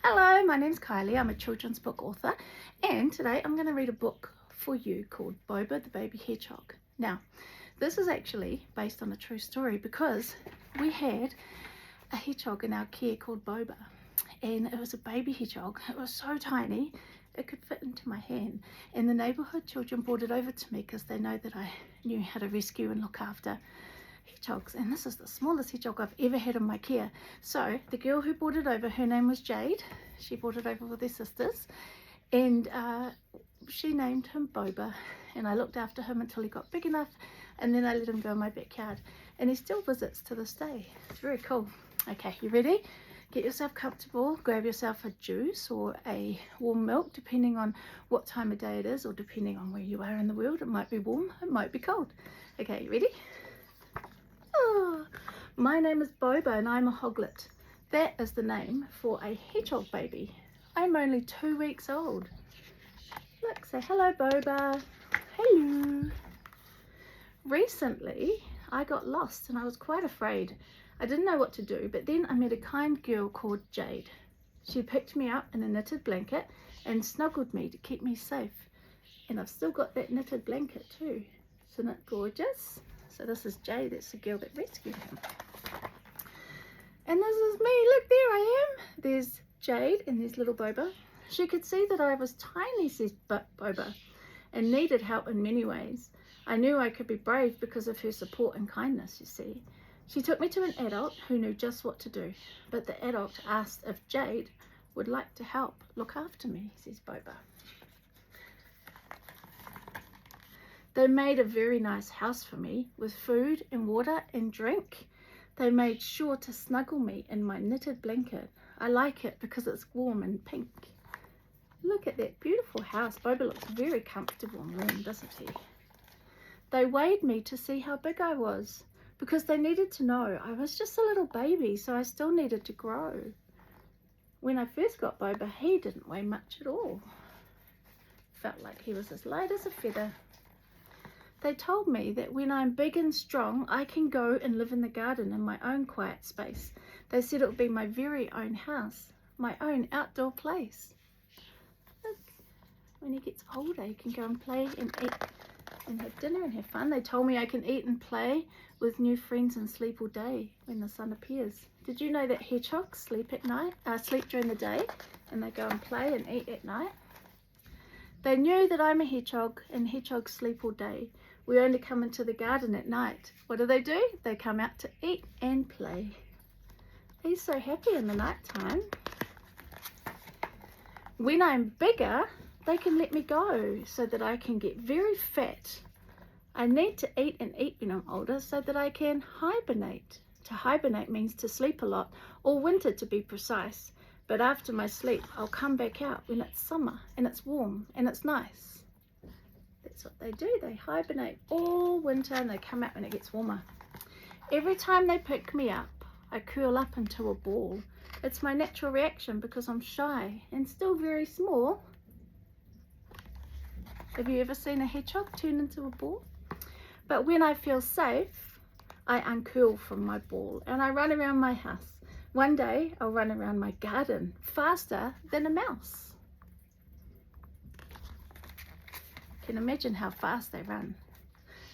Hello, my name's Kylie. I'm a children's book author, and today I'm going to read a book for you called Boba the Baby Hedgehog. Now, this is actually based on a true story because we had a hedgehog in our care called Boba, and it was a baby hedgehog. It was so tiny it could fit into my hand, and the neighborhood children brought it over to me because they know that I knew how to rescue and look after hedgehogs, and this is the smallest hedgehog I've ever had in my care. So the girl who brought it over, her name was Jade. She brought it over with her sisters, and she named him Boba, and I looked after him until he got big enough, and then I let him go in my backyard, and he still visits to this day. It's very cool. Okay, you ready? Get yourself comfortable, grab yourself a juice or a warm milk, depending on what time of day it is, or depending on where you are in the world. It might be warm, it might be cold. Okay, you ready? Oh, my name is Boba and I'm a hoglet. That is the name for a hedgehog baby. I'm only 2 weeks old. Look, say hello, Boba. Hello. Recently, I got lost and I was quite afraid. I didn't know what to do, but then I met a kind girl called Jade. She picked me up in a knitted blanket and snuggled me to keep me safe. And I've still got that knitted blanket too. Isn't it gorgeous? So this is Jade, that's the girl that rescued him. And this is me, look, there I am. There's Jade and there's little Boba. She could see that I was tiny, says Boba, and needed help in many ways. I knew I could be brave because of her support and kindness, you see. She took me to an adult who knew just what to do, but the adult asked if Jade would like to help look after me, says Boba. They made a very nice house for me with food and water and drink. They made sure to snuggle me in my knitted blanket. I like it because it's warm and pink. Look at that beautiful house. Boba looks very comfortable and warm, doesn't he? They weighed me to see how big I was because they needed to know I was just a little baby, so I still needed to grow. When I first got Boba, he didn't weigh much at all. Felt like he was as light as a feather. They told me that when I'm big and strong, I can go and live in the garden in my own quiet space. They said it would be my very own house, my own outdoor place. Look, when he gets older, he can go and play and eat and have dinner and have fun. They told me I can eat and play with new friends and sleep all day when the sun appears. Did you know that hedgehogs sleep at night, sleep during the day, and they go and play and eat at night? They knew that I'm a hedgehog and hedgehogs sleep all day. We only come into the garden at night. What do? They come out to eat and play. He's so happy in the night time. When I'm bigger, they can let me go so that I can get very fat. I need to eat and eat when I'm older so that I can hibernate. To hibernate means to sleep a lot, or winter to be precise. But after my sleep, I'll come back out when it's summer and it's warm and it's nice. That's what they do. They hibernate all winter and they come out when it gets warmer. Every time they pick me up, I curl up into a ball. It's my natural reaction because I'm shy and still very small. Have you ever seen a hedgehog turn into a ball? But when I feel safe, I uncurl from my ball and I run around my house. One day I'll run around my garden faster than a mouse. Can imagine how fast they run.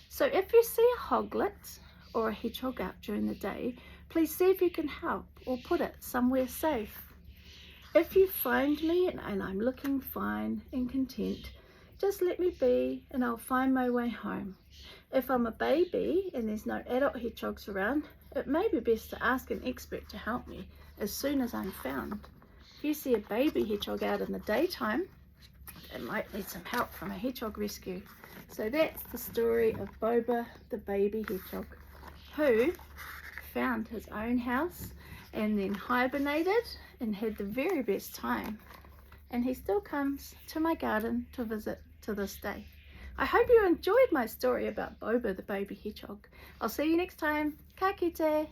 So if you see a hoglet or a hedgehog out during the day, please see if you can help or put it somewhere safe. If you find me and I'm looking fine and content, just let me be and I'll find my way home. If I'm a baby and there's no adult hedgehogs around, it may be best to ask an expert to help me as soon as I'm found. If you see a baby hedgehog out in the daytime, it might need some help from a hedgehog rescue. So that's the story of Boba the Baby Hedgehog, who found his own house and then hibernated and had the very best time. And he still comes to my garden to visit to this day. I hope you enjoyed my story about Boba the Baby Hedgehog. I'll see you next time. Ka kite!